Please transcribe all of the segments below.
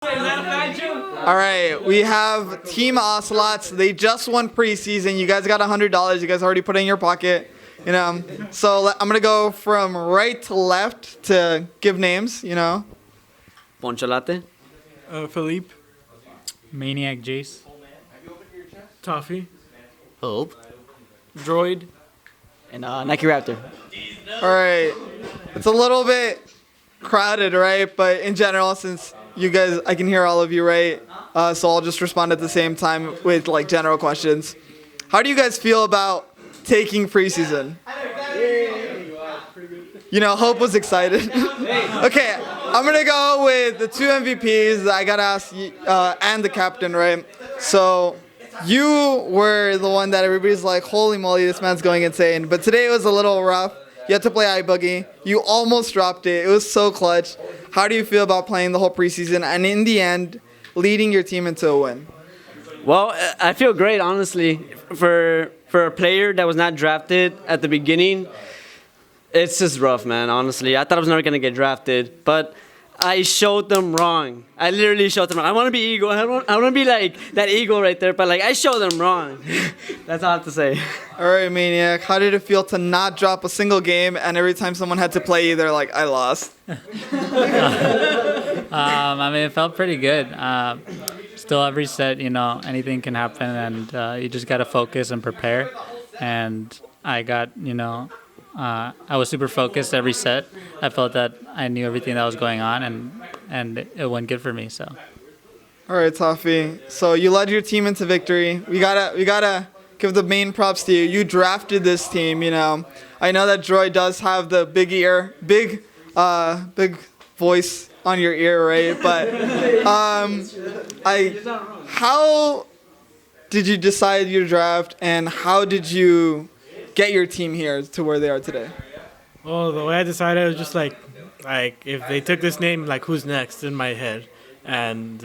All right, we have Team Ocelots. They just won preseason. You guys got $100. You guys already put it in your pocket. So I'm gonna go from right to left to give names. Poncho Latte. Philippe. Maniac Jace. Toffee. Hope. Droid. And Nike Raptor. All right, it's a little bit crowded, right? But in general, since you guys, I can hear all of you, right? So I'll just respond at the same time with general questions. How do you guys feel about taking preseason? Hope was excited. Okay, I'm gonna go with the two MVPs. I gotta ask you, and the captain, right? So you were the one that everybody's like, holy moly, this man's going insane. But today it was a little rough. You had to play iBoogie. You almost dropped it. It was so clutch. How do you feel about playing the whole preseason and in the end, leading your team into a win? Well, I feel great, honestly. For a player that was not drafted at the beginning, it's just rough, man, honestly. I thought I was never going to get drafted, but I showed them wrong. I literally showed them wrong. I want to be eagle. I want to be like that eagle right there, but I showed them wrong. That's all I have to say. All right, Maniac. How did it feel to not drop a single game and every time someone had to play you, they're like, I lost? It felt pretty good. Still, every set, anything can happen, and you just got to focus and prepare. And I got, I was super focused every set. I felt that I knew everything that was going on, and it went good for me. So. All right, Toffee. So you led your team into victory. We gotta give the main props to you. You drafted this team. I know that Droid does have the big ear, big voice on your ear, right? But how did you decide your draft, and how did you get your team here to where they are today? Well, the way I decided was just like if they took this name, who's next in my head, and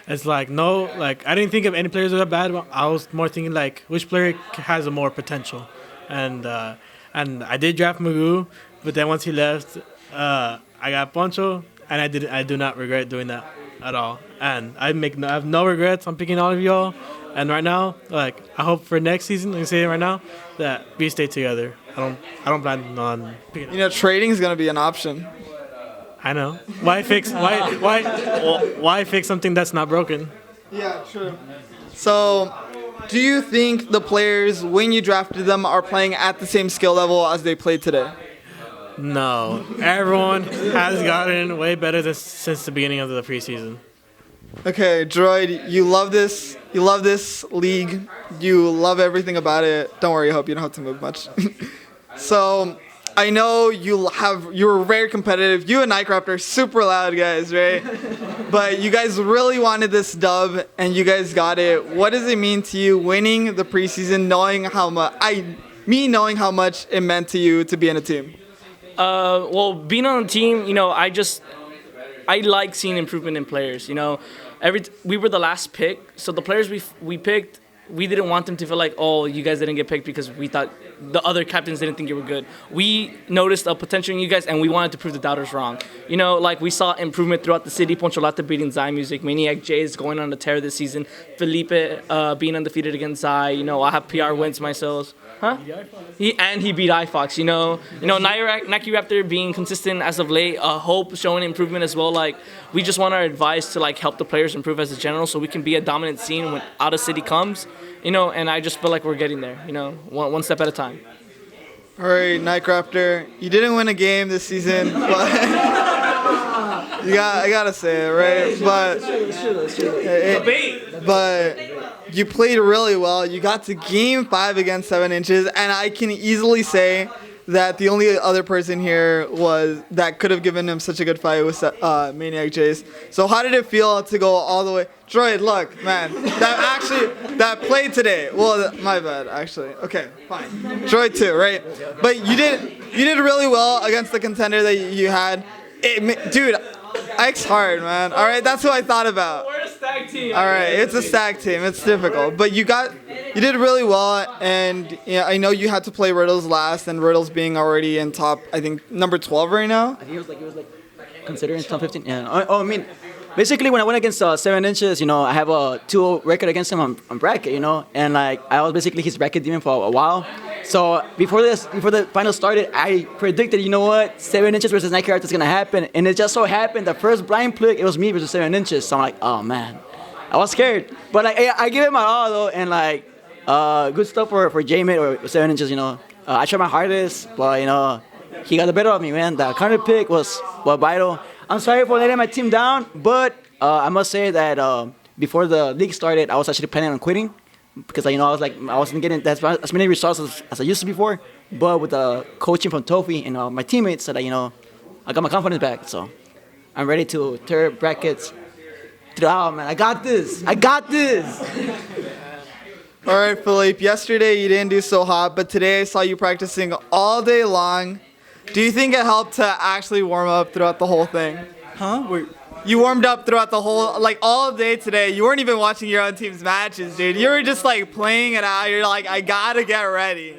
it's no, I didn't think of any players that were bad. I was more thinking which player has a more potential, and I did draft Magoo, but then once he left, I got Poncho, and I do not regret doing that at all, and I have no regrets. I'm picking all of y'all. And right now, I hope for next season, I can say it right now, that we stay together. I don't plan on picking. Trading is gonna be an option. I know. Why fix something that's not broken? Yeah, true. So, do you think the players, when you drafted them, are playing at the same skill level as they played today? No. Everyone has gotten way better since the beginning of the preseason. Okay, Droid, you love this. You love this league. You love everything about it. Don't worry, I hope you don't have to move much. So, I know you were very competitive. You and Nightcraft are super loud guys, right? But you guys really wanted this dub, and you guys got it. What does it mean to you winning the preseason, knowing how much it meant to you to be in a team? Well, being on the team, I like seeing improvement in players. We were the last pick, so the players we picked, we didn't want them to feel like, oh, you guys didn't get picked because we thought the other captains didn't think you were good. We noticed a potential in you guys, and we wanted to prove the doubters wrong. We saw improvement throughout the city. Poncho Latte beating Zai Music, Maniac J is going on a tear this season. Felipe being undefeated against Zai. I have PR wins myself. Huh? He beat iFox, Nike Raptor being consistent as of late, Hope showing improvement as well. We just want our advice to help the players improve as a general so we can be a dominant scene when out of city comes, and I just feel like we're getting there, one step at a time. All right, Nike Raptor, you didn't win a game this season, but I gotta say it, right? But you played really well. You got to Game 5 against 7 Inches, and I can easily say that the only other person here that could have given him such a good fight was Maniac Jace. So how did it feel to go all the way? Droid, look, man, that played today. Well, my bad, actually. Okay, fine. Droid too, right? But you did really well against the contender that you had. Dude, Ike's hard, man. All right, that's who I thought about. We're a stack team. All right, it's a stack team. It's difficult, but you did really well, and I know you had to play Riddles last, and Riddles being already in top, I think number 12 right now. I think it was considering top 15. Yeah. basically when I went against 7 inches, I have a 2-0 record against him on bracket, and like I was basically his bracket demon for a while. So before the final started, I predicted, 7 inches versus Nike Arts is gonna happen, and it just so happened the first blind pick it was me versus 7 inches. So I'm like, oh man, I was scared, but like I gave it my all though, and like good stuff for J-Mate or 7 inches. I tried my hardest, but he got the better of me, man. The counter pick was vital. I'm sorry for letting my team down, but I must say that before the league started, I was actually planning on quitting because I was like I wasn't getting as many results as I used to before. But with the coaching from Tofi and my teammates, that I got my confidence back. So I'm ready to tear brackets. Oh man, I got this. All right, Philippe. Yesterday you didn't do so hot, but today I saw you practicing all day long. Do you think it helped to actually warm up throughout the whole thing? Huh? Wait. You warmed up throughout the whole, like all day today. You weren't even watching your own team's matches, dude. You were just like playing it out. You're like, I gotta get ready,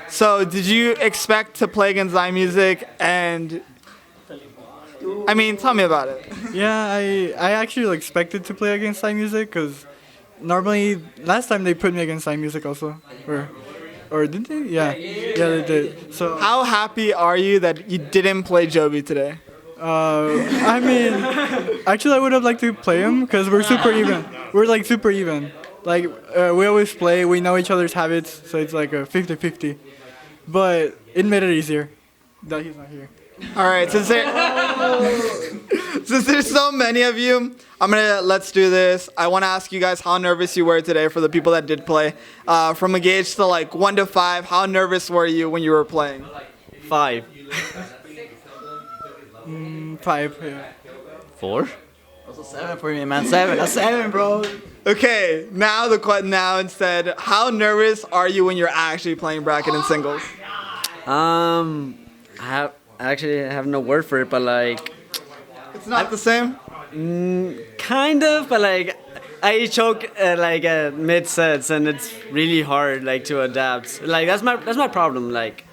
So did you expect to play against iMusic? And I mean, tell me about it. Yeah, I actually expected to play against iMusic because normally last time they put me against iMusic also, or did they? Yeah, they did. So How happy are you that you didn't play Joby today? I mean, actually I would have liked to play him because we're super even. We're like super even. Like we always play. We know each other's habits, so it's like a 50-50. But it made it easier that he's not here. All right, since there's so many of you, let's do this. I want to ask you guys how nervous you were today for the people that did play. From a gauge to like 1 to 5, how nervous were you when you were playing? 5. 5. Yeah. 4. Also 7 for me, man. 7. That's 7, bro. Okay, now instead, how nervous are you when you're actually playing bracket and singles? I actually have no word for it, but like It's not the same? kind of, but like I choke at mid sets, and it's really hard like to adapt. Like that's my problem. Like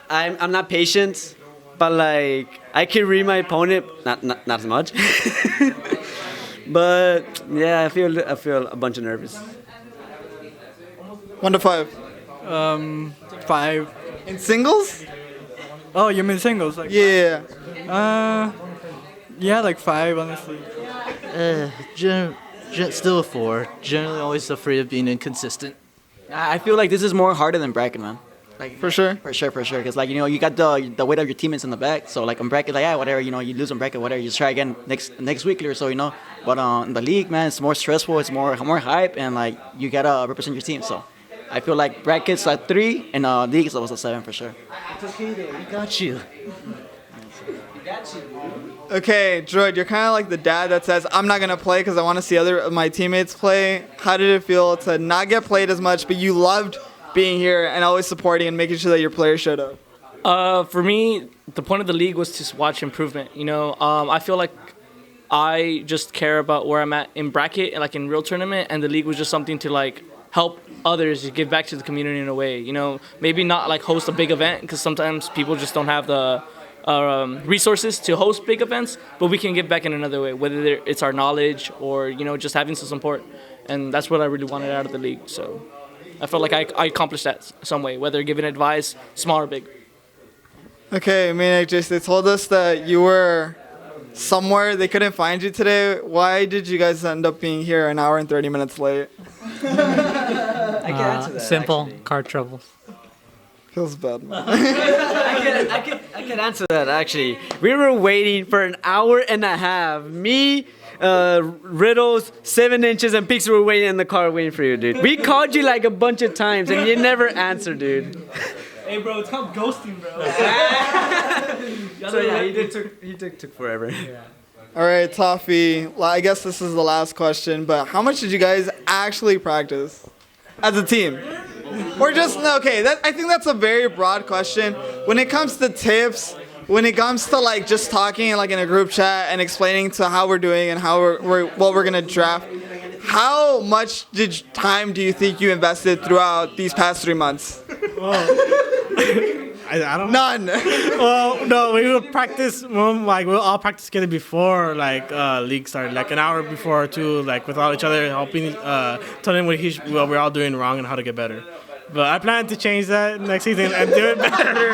I'm not patient, but like I can read my opponent, not as much. But yeah, I feel a bunch of nervous. 1 to 5. 5. In singles? Oh, you mean singles? Like, Yeah. yeah, like 5, honestly. Still a 4. Generally always afraid of being inconsistent. I feel like this is more harder than bracket, man. Like For sure? For sure. Because like you got the weight of your teammates in the back. So like on bracket, like whatever, you lose on bracket, whatever. You just try again next weekly or so, But in the league, man, it's more stressful. It's more hype, and like you gotta represent your team. So I feel like brackets are 3, and leagues was a 7 for sure. It's okay though, we got you. Okay, Droid, you're kind of like the dad that says, I'm not going to play because I want to see other of my teammates play. How did it feel to not get played as much, but you loved being here and always supporting and making sure that your players showed up? For me, the point of the league was to watch improvement. I feel like I just care about where I'm at in bracket and like in real tournament, and the league was just something to like help others give back to the community in a way. Maybe not like host a big event because sometimes people just don't have the resources to host big events, but we can give back in another way, whether it's our knowledge or just having some support, and that's what I really wanted out of the league. So I felt like I accomplished that some way, whether giving advice, small or big. Okay, Maniac Jace, they told us that you were somewhere. They couldn't find you today. Why did you guys end up being here an hour and 30 minutes late? I can answer that. Simple car troubles. Feels bad, man. I can answer that actually. We were waiting for an hour and a half. Me, Riddles, 7 inches, and Pixel were waiting in the car waiting for you, dude. We called you like a bunch of times and you never answered, dude. Hey, bro, it's called ghosting, bro. So yeah, he took forever. All right, Toffee. Well, I guess this is the last question, but how much did you guys actually practice as a team? Or just, okay, I think that's a very broad question. When it comes to tips, when it comes to like just talking like in a group chat and explaining to how we're doing and how what we're gonna draft, how much time do you think you invested throughout these past 3 months? I don't. None. Well, no, we would practice. We'll all practice together before league started, like an hour before or two, like with all each other, helping, telling what we're all doing wrong and how to get better. But I plan to change that next season and do it better.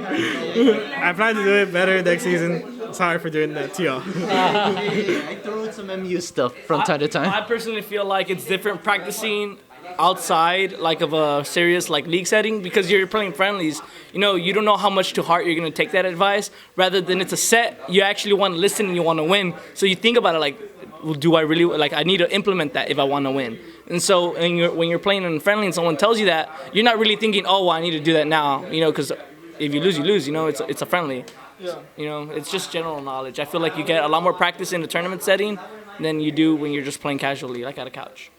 I plan to do it better next season. Sorry for doing that to y'all. I throw in some MU stuff from time to time. I personally feel like it's different practicing outside like of a serious like league setting because you're playing friendlies. You know, you don't know how much to heart you're gonna take that advice. Rather than it's a set, you actually want to listen and you want to win. So you think about it like, well, do I really like? I need to implement that if I want to win. And so when you're playing in friendly and someone tells you that, you're not really thinking, oh, well, I need to do that now. You know, because if you lose, you lose. You know, it's a friendly. Yeah. You know, it's just general knowledge. I feel like you get a lot more practice in a tournament setting than you do when you're just playing casually, like at a couch.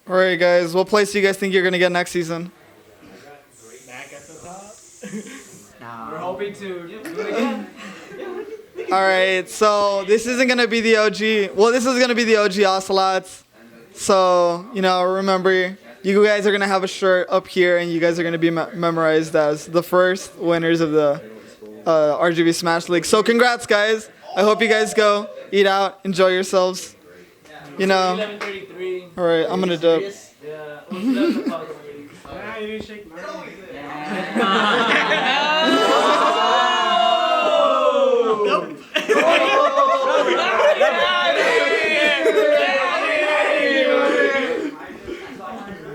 All right, guys. What place do you guys think you're gonna get next season? Back at the top. We're hoping to do it again. All right. So this isn't gonna be the OG. Well, this is gonna be the OG Ocelots. So remember, you guys are gonna have a shirt up here, and you guys are gonna be memorized as the first winners of the RGB Smash League. So congrats, guys. I hope you guys go eat out, enjoy yourselves. 11:33. All right, I'm gonna dip. Yeah. You didn't shake my hand.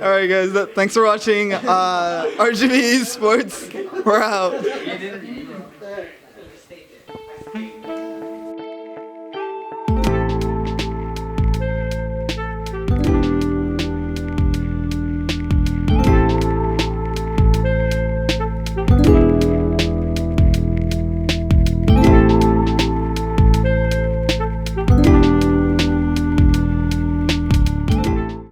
All right, guys. Thanks for watching RGB Esports. We're out.